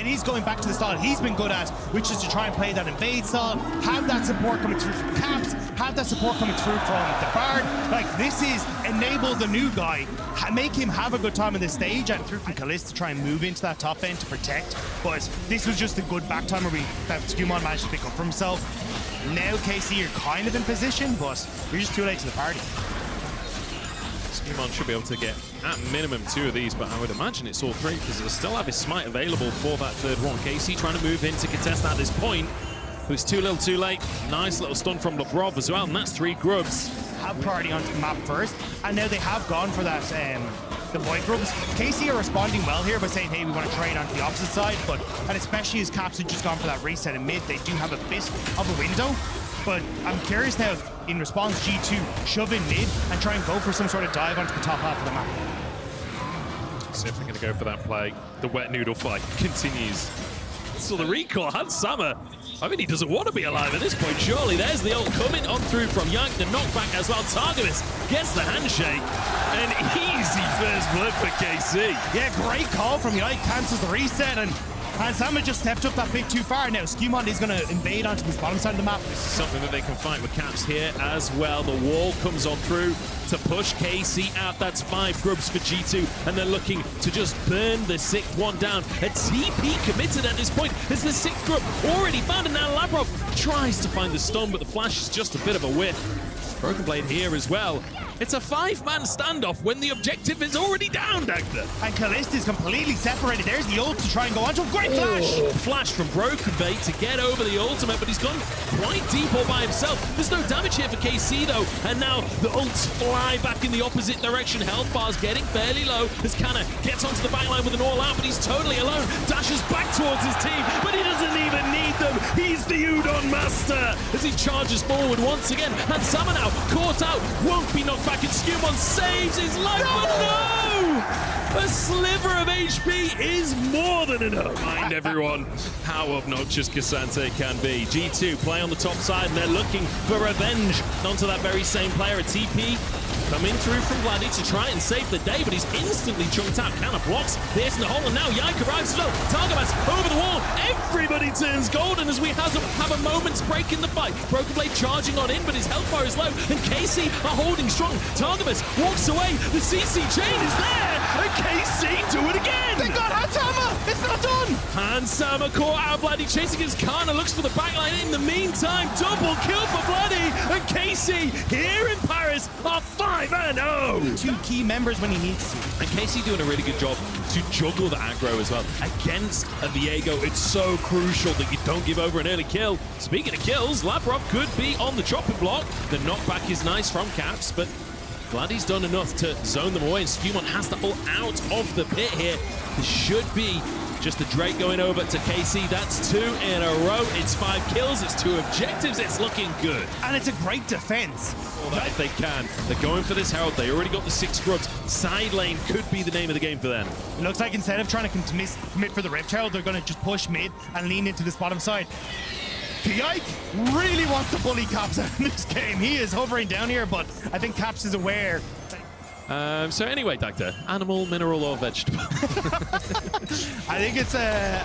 he's going back to the style he's been good at, which is to try and play that invade style, have that support coming through from Caps, have that support coming through from the Bard. Like, this is enable the new guy, make him have a good time on this stage, and through from Kalista to try and move into that top end to protect. But this was just a good back timer that Skewmon managed to pick up for himself. Now, KC, you're kind of in position, but you're just too late to the party. Skewmon should be able to get at minimum 2 of these, but I would imagine it's all 3 because he'll still have his smite available for that third one. KC trying to move in to contest at this point. It was too little too late. Nice little stun from Lebrov as well, and that's 3 grubs. Have priority onto the map first, and now they have gone for that the void grubs. KC are responding well here by saying, hey, we want to trade onto the opposite side, and especially as Caps have just gone for that reset in mid, they do have a bit of a window. But I'm curious now, in response, G2 shove in mid and try and go for some sort of dive onto the top half of the map. See if they're going to go for that play. The wet noodle fight continues. So the recall, Hans Sammer, I mean, he doesn't want to be alive at this point, surely. There's the ult coming on through from Yank, the knockback as well. Targamas gets the handshake, and easy first blood for KC. Yeah, great call from Yank, cancels the reset, and Sammer just stepped up that bit too far. Now Skewmon is going to invade onto this bottom side of the map. This is something that they can fight with Caps here as well. The wall comes on through to push KC out. That's 5 grubs for G2, and they're looking to just burn the 6th one down. A TP committed at this point. There's the 6th grub already found, and now Labrov tries to find the stun, but the flash is just a bit of a whiff. Broken Blade here as well. It's a 5-man standoff when the objective is already down, Dagda. And Kalista is completely separated. There's the ult to try and go onto a great flash. Flash from Broken Blade to get over the ultimate, but he's gone quite deep all by himself. There's no damage here for KC though, and now the ults fly back in the opposite direction. Health bar's getting fairly low as Kana gets onto the backline with an all-out, but he's totally alone. Dashes back towards his team, but he doesn't even need them. He's the Udon master as he charges forward once again. And Sama now caught out, won't be knocked back, and Skewmon saves his life, but no! A sliver of HP is more than enough. Mind everyone how obnoxious Cassante can be. G2 play on the top side, and they're looking for revenge onto that very same player. A TP coming through from Vladdy to try and save the day, but he's instantly chunked out. Kana blocks this in the hole, and now Yank arrives as well. Targamas over the wall. Everybody turns golden as we have a moment's break in the fight. Broken Blade charging on in, but his health bar is low, and KC are holding strong. Targamas walks away. The CC chain is there, and KC do it again. They got Hans Sammer. It's not done. Hans Sammer caught out. Vladdy chasing his Kana, looks for the backline. In the meantime, double kill for Vladdy, and KC here in Paris are 5-0. 2 key members when he needs to. And KC doing a really good job to juggle the aggro as well. Against a Viego, it's so crucial that you don't give over an early kill. Speaking of kills, Labrov could be on the chopping block. The knockback is nice from Caps, but Vladdy's done enough to zone them away, and Skewmon has to pull out of the pit here. This should be just the Drake going over to KC. That's 2 in a row. It's 5 kills. It's 2 objectives. It's looking good. And it's a great defense. If they can. They're going for this Herald. They already got the 6 grubs. Side lane could be the name of the game for them. It looks like instead of trying to commit for the Rift Herald, they're going to just push mid and lean into this bottom side. Yike really wants to bully Caps out in this game. He is hovering down here, but I think Caps is aware. So anyway, Doctor, animal, mineral, or vegetable? I think it's a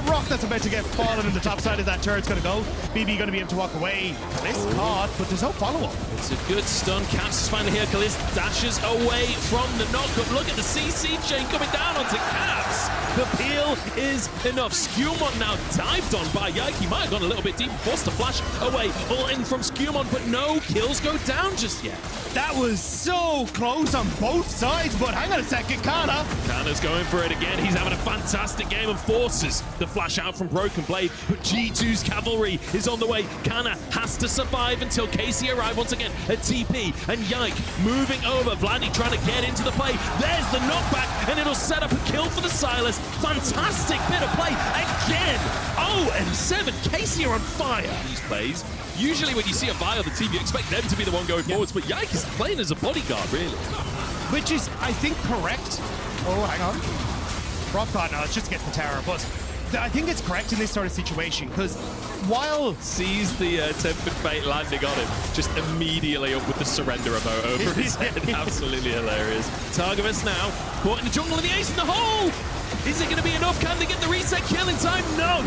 rock that's about to get fallen in the top side of that turret's going to go. BB going to be able to walk away. Kalist caught, but there's no follow-up. It's a good stun. Caps is finally here. Kalist dashes away from the knock-up. Look at the CC chain coming down onto Caps. The peel is enough. Skewmon now dived on by Yike. He might have gone a little bit deep, forced to flash away. All in from Skewmon, but no kills go down just yet. That was so close on both sides, but hang on a second, Kana's going for it again. He's having a fantastic game and forces the flash out from Broken Blade, but G2's cavalry is on the way. Kana has to survive until KC arrives once again. A TP, and Yike moving over. Vladdy trying to get into the play. There's the knockback, and it'll set up a kill for the Silas. Fantastic bit of play again. Oh, and 7. KC are on fire. These plays. Usually when you see a Vi on the team, you expect them to be the one going forwards, but Yike is playing as a bodyguard, really. Which is, I think, correct. Oh, hang on. Rock God, no, let's just get the tower. But I think it's correct in this sort of situation, because while... Sees the tempered fate landing on him, just immediately up with the surrender emote over his head. Absolutely hilarious. Targamas now, caught in the jungle, and the ace in the hole! Is it going to be enough? Can they get the reset kill in time?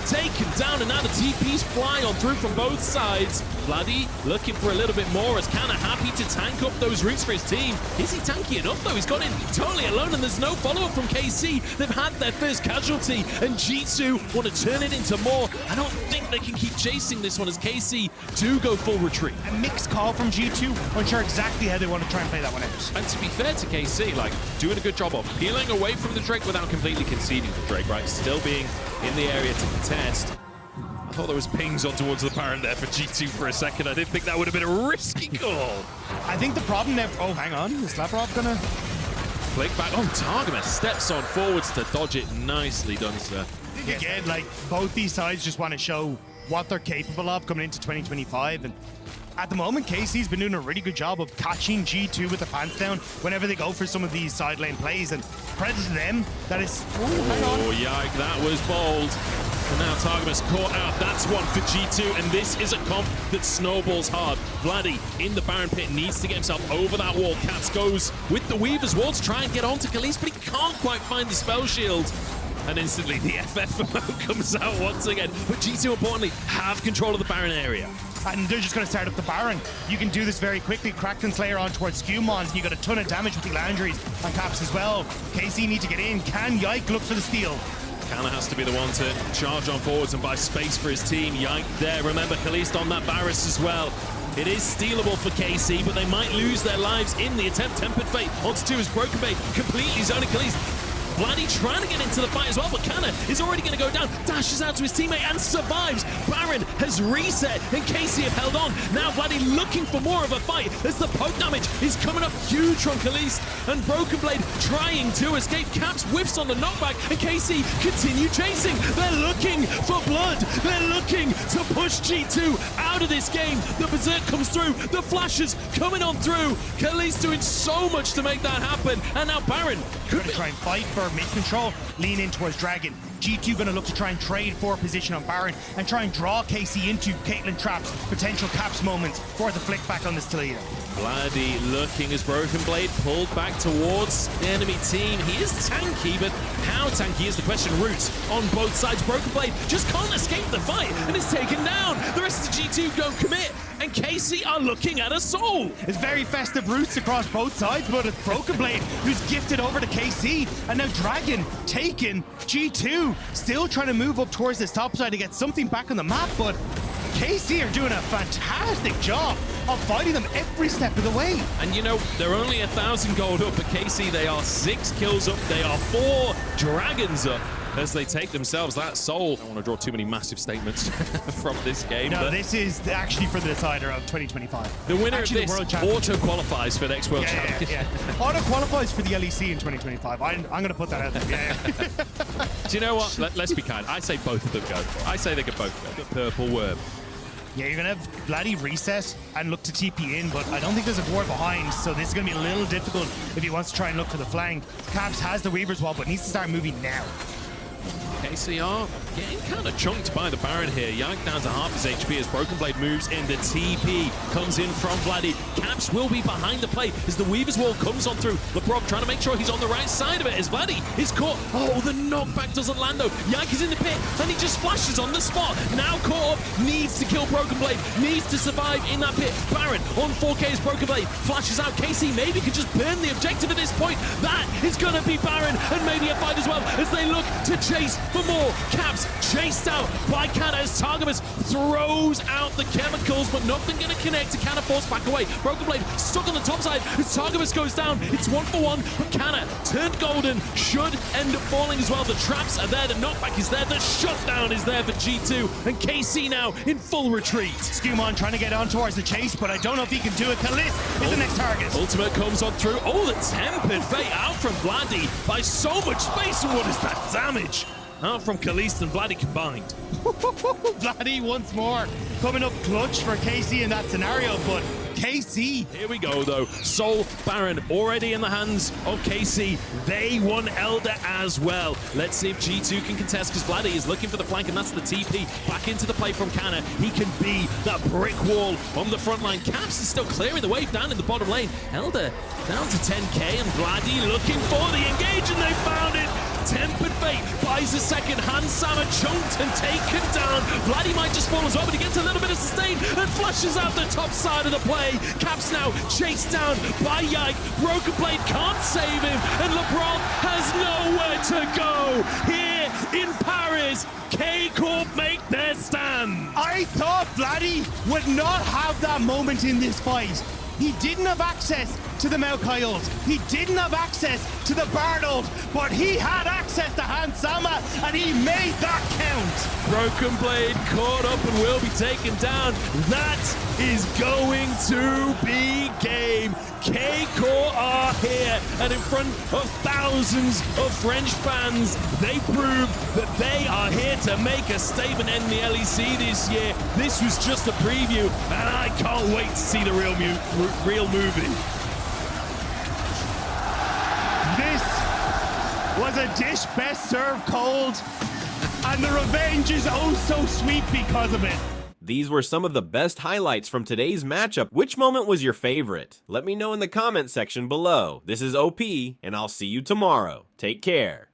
taken down, and now the TPs fly on through from both sides. Vladdy looking for a little bit more, as Kana happy to tank up those roots for his team. Is he tanky enough though? He's got in totally alone, and there's no follow-up from KC. They've had their first casualty, and G2 want to turn it into more. I don't think they can keep chasing this one, as KC do go full retreat. A mixed call from G2, unsure exactly how they want to try and play that one out. And to be fair to KC, like, doing a good job of peeling away from the Drake without completely conceding the Drake, right? Still being in the area to contest. I thought there was pings on towards the Baron there for G2 for a second. I didn't think that would have been a risky call. I think the problem there... Oh, hang on. Is Lavrov gonna... Flick back. Oh, Targamas steps on forwards to dodge it. Nicely done, sir. Again, like, both these sides just want to show what they're capable of coming into 2025. And at the moment, KC's been doing a really good job of catching G2 with the pants down whenever they go for some of these side lane plays. And credit to them, that is... Oh, hang on. Oh, yike, that was bold. And now Targamas caught out. That's one for G2, and this is a comp that snowballs hard. Vladdy in the Baron pit needs to get himself over that wall. Cats goes with the Weaver's wall to try and get onto Khalees, but he can't quite find the spell shield. And instantly the FFMO comes out once again. But G2, importantly, have control of the Baron area. And they're just going to start up the Baron. You can do this very quickly. Kraken Slayer on towards Skewmon. You got a ton of damage with the Landry's on Caps as well. KC need to get in. Can Yike look for the steal? Kana has to be the one to charge on forwards and buy space for his team. Yike there. Remember, Khalees on that Varus as well. It is stealable for KC, but they might lose their lives in the attempt. Tempered Fate onto two is Broken Bay, completely zoning Khalees. Vladdy trying to get into the fight as well, but Kana is already going to go down. Dashes out to his teammate and survives. Baron has reset, and KC have held on. Now Vladdy looking for more of a fight as the poke damage is coming up huge from Khalees, and Broken Blade trying to escape. Caps whiffs on the knockback, and KC continue chasing. They're looking for blood. They're looking to push G2 out of this game. The Berserk comes through. The flashes coming on through. Khalees doing so much to make that happen, and now Baron could try and fight for mid-control, lean in towards Dragon. G2 going to look to try and trade for position on Baron and try and draw KC into Caitlyn traps, potential Caps moments for the flick back on this Toledo. Vladdy looking as Broken Blade pulled back towards the enemy team. He is tanky, but how tanky is the question? Roots on both sides. Broken Blade just can't escape the fight and is taken down. The rest of the G2 don't commit, and KC are looking at a soul. It's very festive Roots across both sides, but it's Broken Blade who's gifted over to KC, and now Dragon taken. G2 still trying to move up towards this top side to get something back on the map, but KC are doing a fantastic job of fighting them every step of the way. And you know, they're only 1,000 gold up, but KC, they are 6 kills up. They are 4 dragons up as they take themselves that soul. I don't want to draw too many massive statements from this game. No, this is actually for the decider of 2025. The winner actually, of this the auto-qualifies for next World Championship. Yeah. Auto-qualifies for the LEC in 2025. I'm going to put that out there. Do you know what? Let's be kind. I say both of them go. I say they could both go. The Purple Worm. Yeah, you're going to have Vladdy reset and look to TP in, but I don't think there's a ward behind, so this is going to be a little difficult if he wants to try and look for the flank. Caps has the Weaver's wall, but needs to start moving now. KCR getting kind of chunked by the Baron here. Yank down to half his HP as Broken Blade moves in. The TP comes in from Vladdy. Caps will be behind the play as the Weaver's wall comes on through. LeBrock trying to make sure he's on the right side of it as Vladdy is caught. Oh, the knockback doesn't land though. Yank is in the pit and he just flashes on the spot. Now caught up, needs to kill Broken Blade, needs to survive in that pit. Baron on 4K as Broken Blade flashes out. KC maybe could just burn the objective at this point. That is going to be Baron and maybe a fight as well as they look to chase for more. Caps chased out by Kana as Targamas throws out the chemicals, but nothing going to connect. Kana forced back away. Broken Blade stuck on the top side as Targamas goes down. It's 1 for 1, but Kana turned golden, should end up falling as well. The traps are there, the knockback is there, the shutdown is there for G2, and KC now in full retreat. Skewmon trying to get on towards the chase, but I don't know if he can do it. Khalees is the next target. Ultimate comes on through. Oh, the Tempered Fate out from Vladdy by so much space, and what is that damage? Out from Khalees and Vladdy combined. Vladdy once more coming up clutch for KC in that scenario, but KC. Here we go though. Soul Baron already in the hands of KC. They won Elder as well. Let's see if G2 can contest because Vladdy is looking for the flank and that's the TP. Back into the play from Kana. He can be that brick wall on the front line. Caps is still clearing the wave down in the bottom lane. Elder down to 10k and Vladdy looking for the engage and they found it. Tempered Fate buys a second. Hansama chunked and taken down. Vladdy might just fall as well, but he gets a little bit of sustain and flushes out the top side of the play. Caps now chased down by Yike. Broken Blade can't save him, and LeBron has nowhere to go. Here in Paris, K-Corp make their stand. I thought Vladdy would not have that moment in this fight. He didn't have access to the Maokai ult. He didn't have access to the Bard ult, but he had access to Hansama, and he made that count. Broken Blade caught up and will be taken down. That is going to be game. K-Corp are here, and in front of thousands of French fans, they prove that they are here to make a statement in the LEC this year. This was just a preview, and I can't wait to see the real movie. This was a dish best served cold, and the revenge is oh so sweet because of it. These were some of the best highlights from today's matchup. Which moment was your favorite? Let me know in the comment section below. This is OP, and I'll see you tomorrow. Take care.